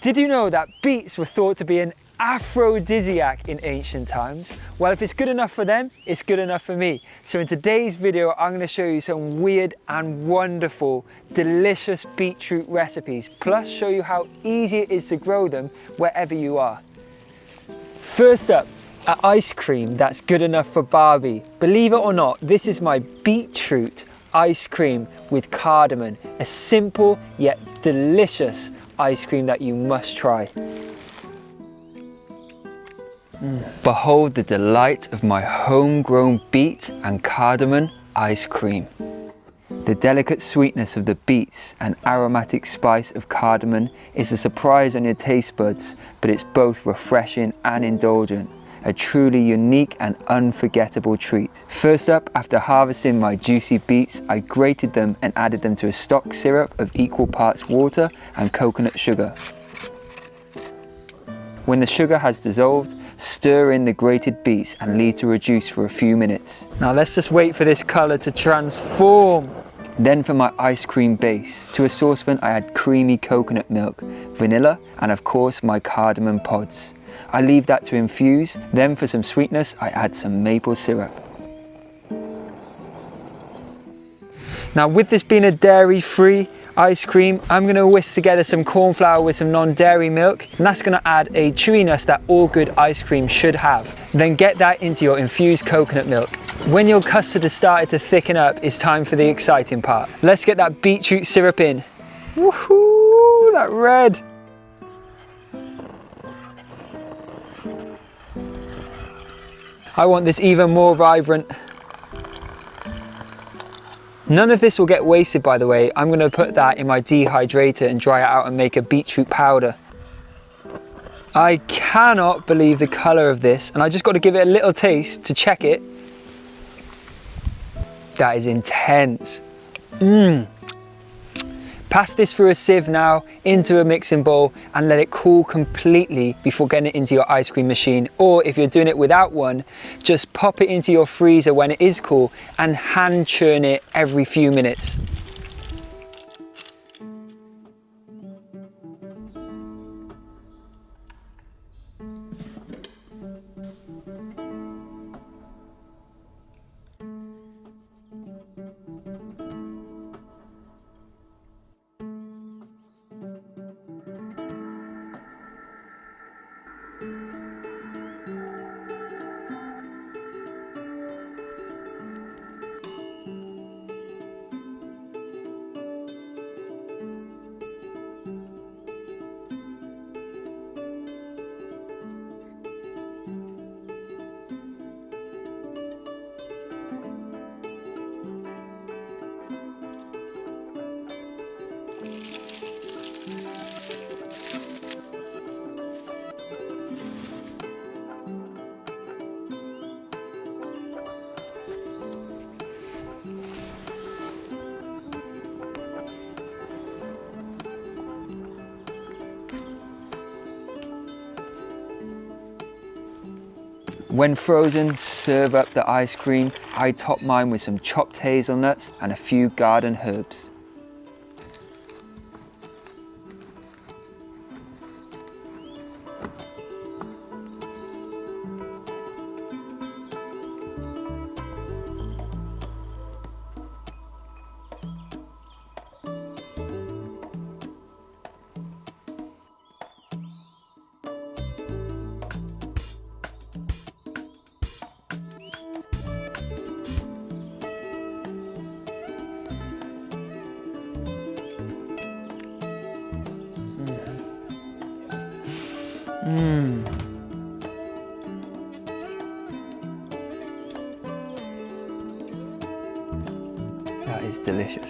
Did you know that beets were thought to be an aphrodisiac in ancient times? Well, if it's good enough for them, it's good enough for me. So in today's video, I'm going to show you some weird and wonderful, delicious beetroot recipes, plus show you how easy it is to grow them wherever you are. First up, an ice cream that's good enough for Barbie. Believe it or not, this is my beetroot ice cream with cardamom, a simple yet delicious ice cream that you must try. Behold the delight of my homegrown beet and cardamom ice cream. The delicate sweetness of the beets and aromatic spice of cardamom is a surprise on your taste buds, but it's both refreshing and indulgent. A truly unique and unforgettable treat. First up, after harvesting my juicy beets, I grated them and added them to a stock syrup of equal parts water and coconut sugar. When the sugar has dissolved, stir in the grated beets and leave to reduce for a few minutes. Now let's just wait for this colour to transform. Then for my ice cream base, to a saucepan I add creamy coconut milk, vanilla, and of course my cardamom pods. I leave that to infuse, then for some sweetness I add some maple syrup. Now with this being a dairy-free ice cream, I'm going to whisk together some corn flour with some non-dairy milk, and that's going to add a chewiness that all good ice cream should have. Then get that into your infused coconut milk. When your custard has started to thicken up, it's time for the exciting part. Let's get that beetroot syrup in. Woohoo, that red. I want this even more vibrant. None of this will get wasted, by the way. I'm going to put that in my dehydrator and dry it out and make a beetroot powder. I cannot believe the colour of this, and I just got to give it a little taste to check it. That is intense. Pass this through a sieve now into a mixing bowl and let it cool completely before getting it into your ice cream machine. Or if you're doing it without one, just pop it into your freezer when it is cool and hand churn it every few minutes. When frozen, serve up the ice cream. I top mine with some chopped hazelnuts and a few garden herbs. That is delicious.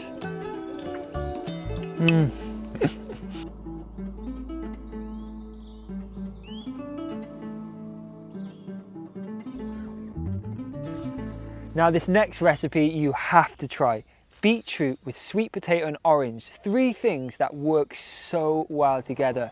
Now this next recipe you have to try. Beetroot with sweet potato and orange. 3 things that work so well together.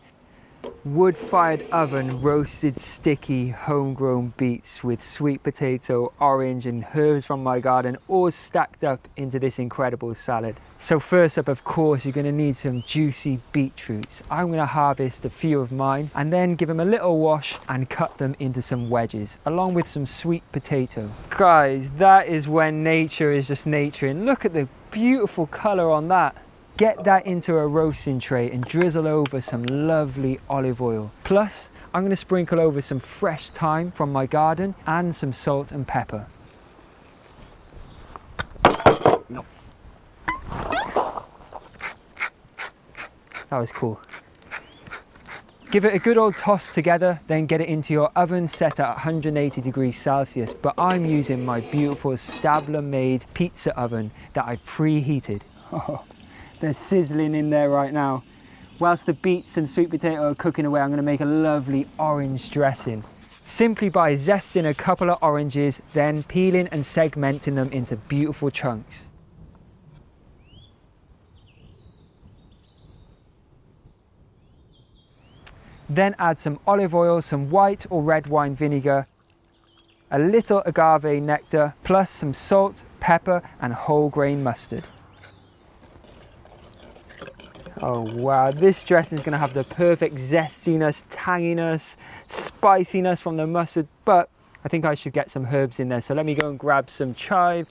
Wood-fired oven roasted sticky homegrown beets with sweet potato, orange and herbs from my garden, all stacked up into this incredible salad. So first up, of course, you're going to need some juicy beetroots. I'm going to harvest a few of mine and then give them a little wash and cut them into some wedges, along with some sweet potato. Guys, that is when nature is just nature, and look at the beautiful colour on that. Get that into a roasting tray and drizzle over some lovely olive oil. Plus, I'm going to sprinkle over some fresh thyme from my garden and some salt and pepper. No. That was cool. Give it a good old toss together, then get it into your oven set at 180 degrees Celsius. But I'm using my beautiful Stabler made pizza oven that I preheated. Oh. They're sizzling in there right now. Whilst the beets and sweet potato are cooking away, I'm going to make a lovely orange dressing. Simply by zesting a couple of oranges, then peeling and segmenting them into beautiful chunks. Then add some olive oil, some white or red wine vinegar, a little agave nectar, plus some salt, pepper and whole grain mustard. Oh wow, this dressing is going to have the perfect zestiness, tanginess, spiciness from the mustard, but I think I should get some herbs in there. So let me go and grab some chive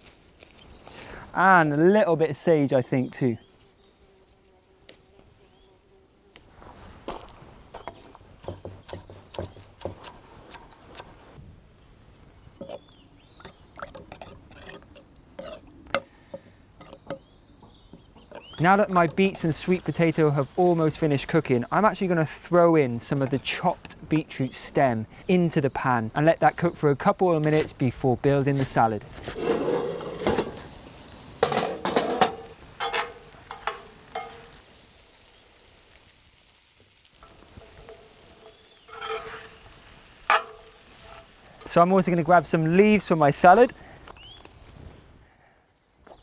and a little bit of sage, I think, too. Now that my beets and sweet potato have almost finished cooking, I'm actually going to throw in some of the chopped beetroot stem into the pan and let that cook for a couple of minutes before building the salad. So I'm also going to grab some leaves for my salad.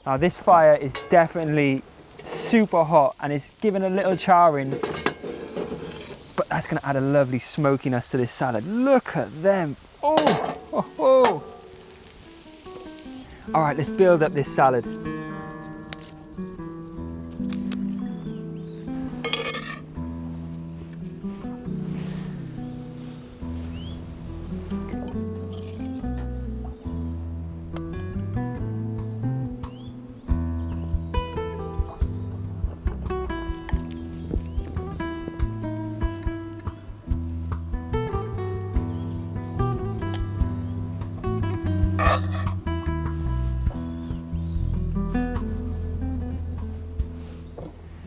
Now this fire is definitely super hot and it's given a little charring, but that's going to add a lovely smokiness to this salad. Look at them. Oh, oh, oh. All right, let's build up this salad.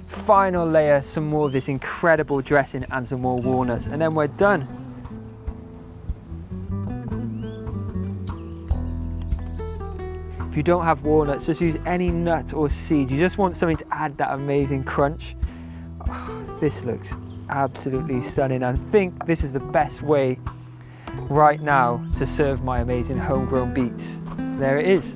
Final layer, some more of this incredible dressing and some more walnuts, and then we're done. If you don't have walnuts, just use any nut or seed. You just want something to add that amazing crunch. Oh, this looks absolutely stunning. I think this is the best way right now to serve my amazing homegrown beets. There it is.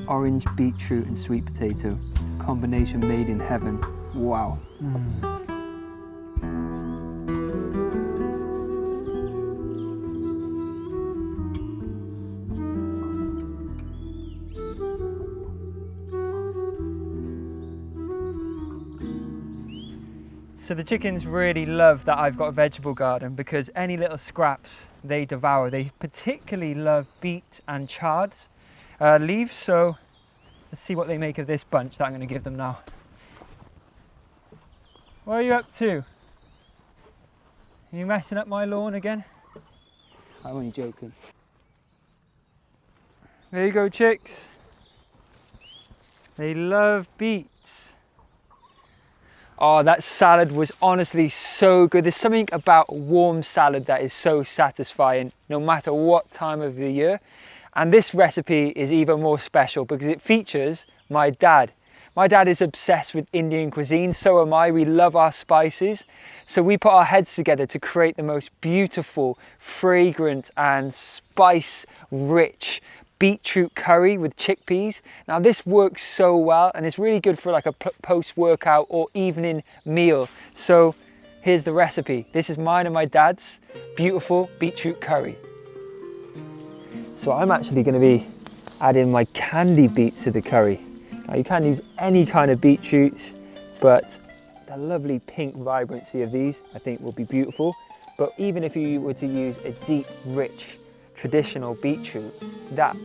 Orange, beetroot and sweet potato. Combination made in heaven. Wow. So the chickens really love that I've got a vegetable garden because any little scraps they devour. They particularly love beet and chards leaves, so let's see what they make of this bunch that I'm going to give them now. What are you up to? Are you messing up my lawn again? I'm only joking. There you go, chicks. They love beets. Oh, that salad was honestly so good. There's something about warm salad that is so satisfying no matter what time of the year. And this recipe is even more special because it features my dad. My dad is obsessed with Indian cuisine, so am I. We love our spices. So we put our heads together to create the most beautiful, fragrant and spice-rich beetroot curry with chickpeas. Now this works so well and it's really good for like a post-workout or evening meal. So here's the recipe. This is mine and my dad's beautiful beetroot curry. So I'm actually going to be adding my candy beets to the curry. Now you can use any kind of beetroots, but the lovely pink vibrancy of these I think will be beautiful. But even if you were to use a deep, rich, traditional beetroot, that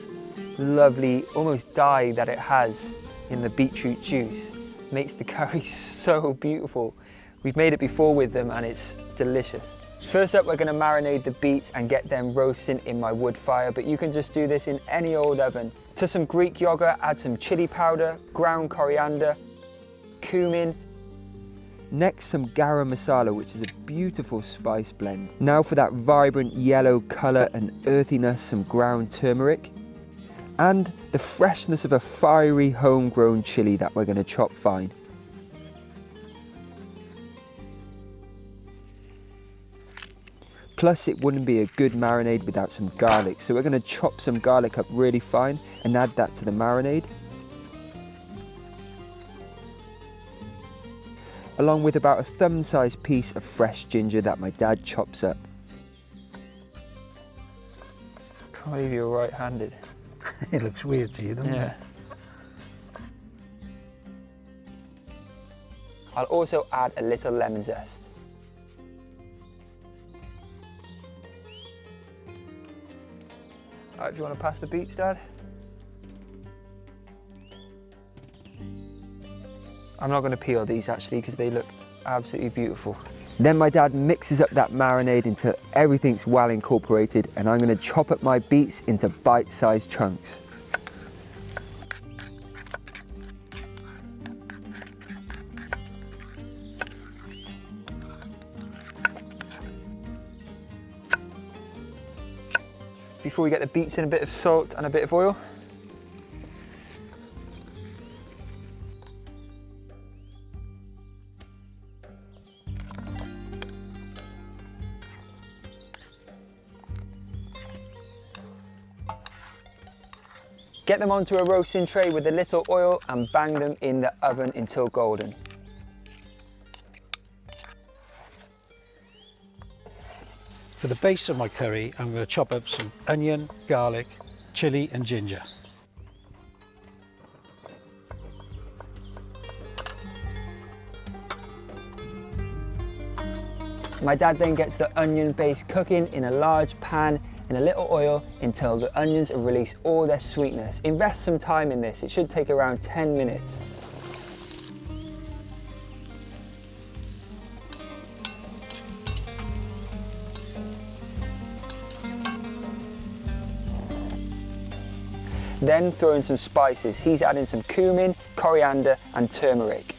lovely almost dye that it has in the beetroot juice makes the curry so beautiful. We've made it before with them and it's delicious. First up, we're going to marinate the beets and get them roasting in my wood fire, but you can just do this in any old oven. To some Greek yogurt, add some chili powder, ground coriander, cumin. Next, some garam masala, which is a beautiful spice blend. Now for that vibrant yellow colour and earthiness, some ground turmeric. And the freshness of a fiery homegrown chili that we're going to chop fine. Plus, it wouldn't be a good marinade without some garlic, so we're going to chop some garlic up really fine and add that to the marinade. Along with about a thumb-sized piece of fresh ginger that my dad chops up. Can't believe you're right-handed. It looks weird to you, doesn't it? I'll also add a little lemon zest. Alright, if you want to pass the beets, Dad. I'm not going to peel these actually because they look absolutely beautiful. Then my dad mixes up that marinade until everything's well incorporated, and I'm going to chop up my beets into bite-sized chunks. Before we get the beets in, a bit of salt and a bit of oil. Get them onto a roasting tray with a little oil and bang them in the oven until golden. For the base of my curry, I'm going to chop up some onion, garlic, chili and ginger. My dad then gets the onion base cooking in a large pan in a little oil until the onions have released all their sweetness. Invest some time in this, it should take around 10 minutes. Then throw in some spices. He's adding some cumin, coriander and turmeric.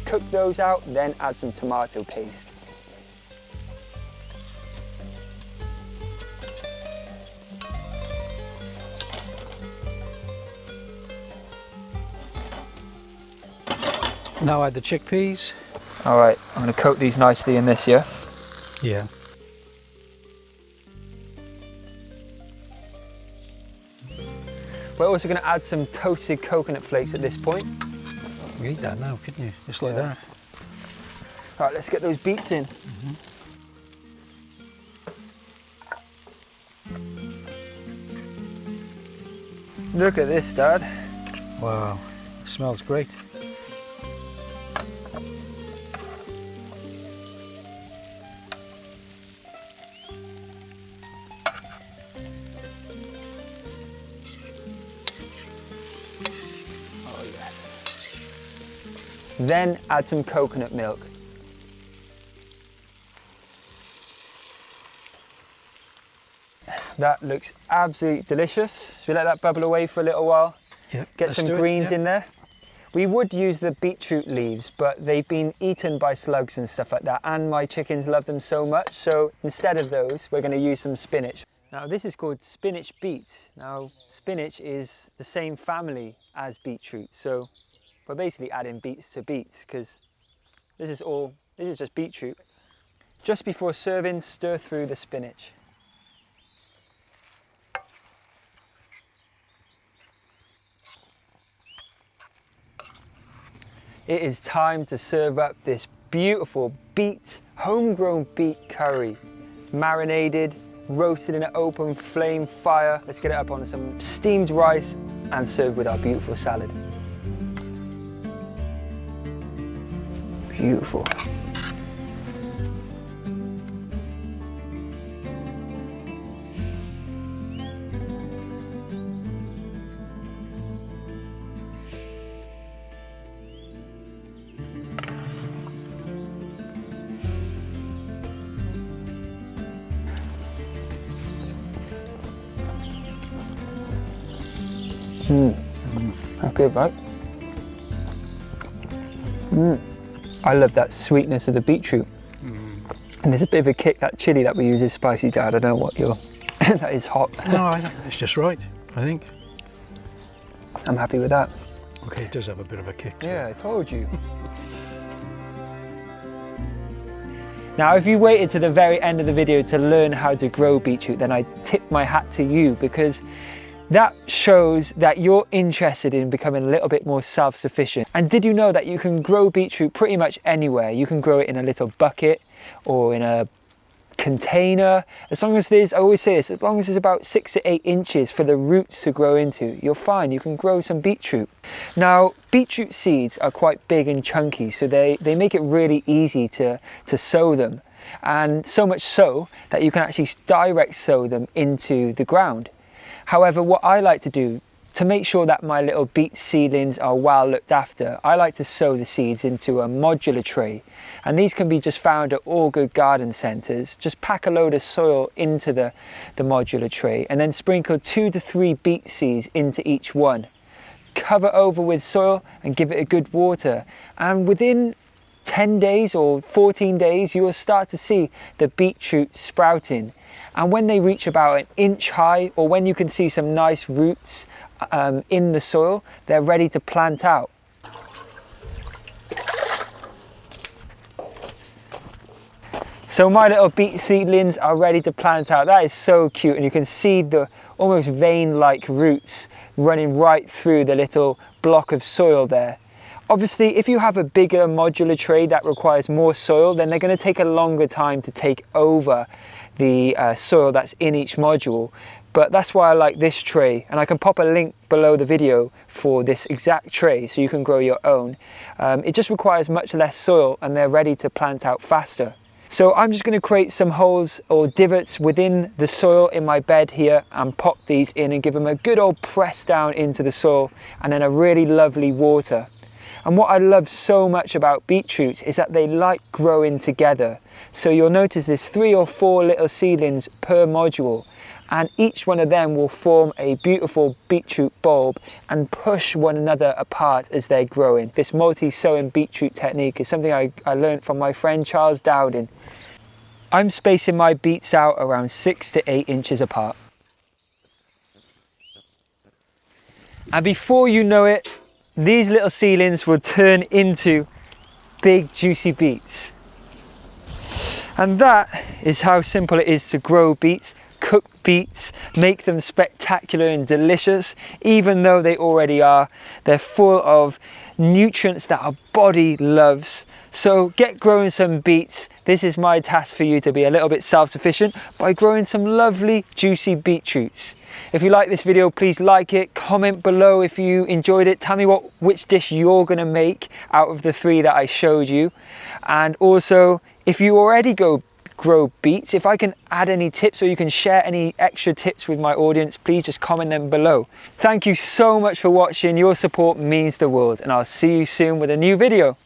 Cook those out, then add some tomato paste. Now add the chickpeas. All right, I'm going to coat these nicely in this, yeah? Yeah. We're also going to add some toasted coconut flakes at this point. You can eat that now, couldn't you? Just like that. All right, let's get those beets in. Look at this, Dad. Wow, it smells great. Oh yes. Then add some coconut milk. That looks absolutely delicious. Should we let that bubble away for a little while? Yep, Get some greens in there. We would use the beetroot leaves, but they've been eaten by slugs and stuff like that, and my chickens love them so much, so instead of those, we're going to use some spinach. Now this is called spinach beets. Now spinach is the same family as beetroot, so we're basically adding beets to beets because this is just beetroot. Just before serving, stir through the spinach. It is time to serve up this beautiful beet, homegrown beet curry. Marinated, roasted in an open flame fire. Let's get it up on some steamed rice and serve with our beautiful salad. Beautiful. That's good, right? I love that sweetness of the beetroot. And there's a bit of a kick. That chilli that we use is spicy, Dad. I don't know what you're... that is hot. No, I think it's just right, I think. I'm happy with that. Okay, it does have a bit of a kick. Yeah, I told you. Now, if you waited to the very end of the video to learn how to grow beetroot, then I tip my hat to you, because that shows that you're interested in becoming a little bit more self-sufficient. And did you know that you can grow beetroot pretty much anywhere? You can grow it in a little bucket or in a container. As long as there's, I always say this, as long as there's about 6 to 8 inches for the roots to grow into, you're fine. You can grow some beetroot. Now, beetroot seeds are quite big and chunky, so they make it really easy to sow them. And so much so that you can actually direct sow them into the ground. However, what I like to do to make sure that my little beet seedlings are well looked after, I like to sow the seeds into a modular tray. And these can be just found at all good garden centres. Just pack a load of soil into the modular tray and then sprinkle 2 to 3 beet seeds into each one. Cover over with soil and give it a good water. And within 10 days or 14 days, you will start to see the beetroot sprouting. And when they reach about 1 inch high, or when you can see some nice roots in the soil, they're ready to plant out. So my little beet seedlings are ready to plant out. That is so cute, and you can see the almost vein-like roots running right through the little block of soil there. Obviously, if you have a bigger modular tray that requires more soil, then they're going to take a longer time to take over the soil that's in each module. But that's why I like this tray, and I can pop a link below the video for this exact tray so you can grow your own. It just requires much less soil and they're ready to plant out faster. So I'm just going to create some holes or divots within the soil in my bed here and pop these in and give them a good old press down into the soil, and then a really lovely water. And what I love so much about beetroots is that they like growing together. So you'll notice there's 3 or 4 little seedlings per module, and each one of them will form a beautiful beetroot bulb and push one another apart as they're growing. This multi-sowing beetroot technique is something I learned from my friend Charles Dowding. I'm spacing my beets out around 6 to 8 inches apart. And before you know it, these little seedlings will turn into big juicy beets. And that is how simple it is to grow beets, cook beets, make them spectacular and delicious. Even though they already are, they're full of nutrients that our body loves. So get growing some beets. This is my task for you, to be a little bit self-sufficient by growing some lovely juicy beetroots. If you like this video, please like it, comment below if you enjoyed it, tell me which dish you're going to make out of the 3 that I showed you. And also, if you already grow beets, if I can add any tips or you can share any extra tips with my audience, please just comment them below. Thank you so much for watching. Your support means the world, and I'll see you soon with a new video.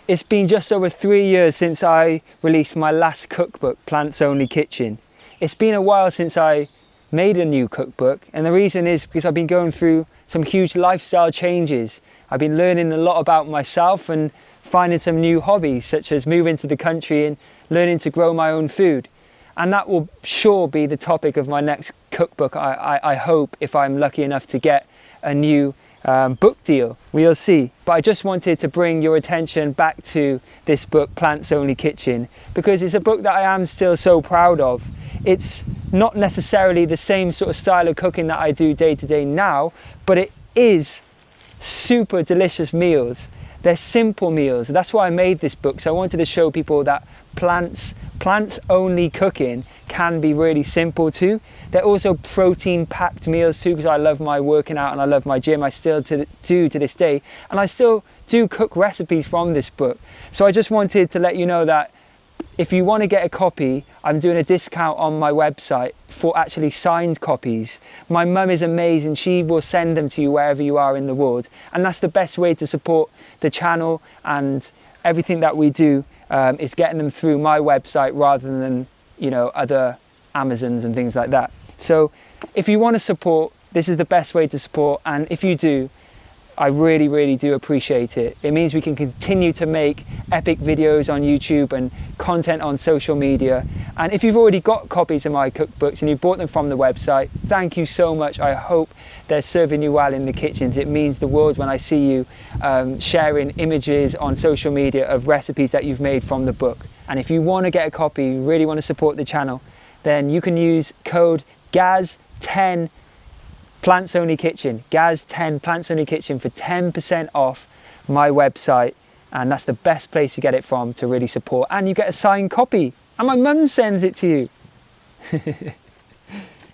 It's been just over 3 years since I released my last cookbook, Plants Only Kitchen. It's been a while since I made a new cookbook, and the reason is because I've been going through some huge lifestyle changes. I've been learning a lot about myself and finding some new hobbies, such as moving to the country and learning to grow my own food. And that will sure be the topic of my next cookbook, I hope, if I'm lucky enough to get a new book deal, we'll see. But I just wanted to bring your attention back to this book, Plants Only Kitchen, because it's a book that I am still so proud of. It's not necessarily the same sort of style of cooking that I do day to day now, but it is super delicious meals. They're simple meals. That's why I made this book. So I wanted to show people that plants only cooking can be really simple too. They're also protein packed meals too, because I love my working out and I love my gym. I still do to this day, and I still do cook recipes from this book. So I just wanted to let you know that if you want to get a copy, I'm doing a discount on my website for actually signed copies. My mum is amazing. She will send them to you wherever you are in the world. And that's the best way to support the channel, and everything that we do is getting them through my website rather than, you know, other Amazons and things like that. So if you want to support, this is the best way to support. And if you do, I really, really do appreciate it. It means we can continue to make epic videos on YouTube and content on social media. And if you've already got copies of my cookbooks and you bought them from the website, thank you so much. I hope they're serving you well in the kitchens. It means the world when I see you sharing images on social media of recipes that you've made from the book. And if you want to get a copy, you really want to support the channel, then you can use code GAZ10 Plants Only Kitchen, GAZ10 Plants Only Kitchen for 10% off my website, and that's the best place to get it from to really support. And you get a signed copy, and my mum sends it to you.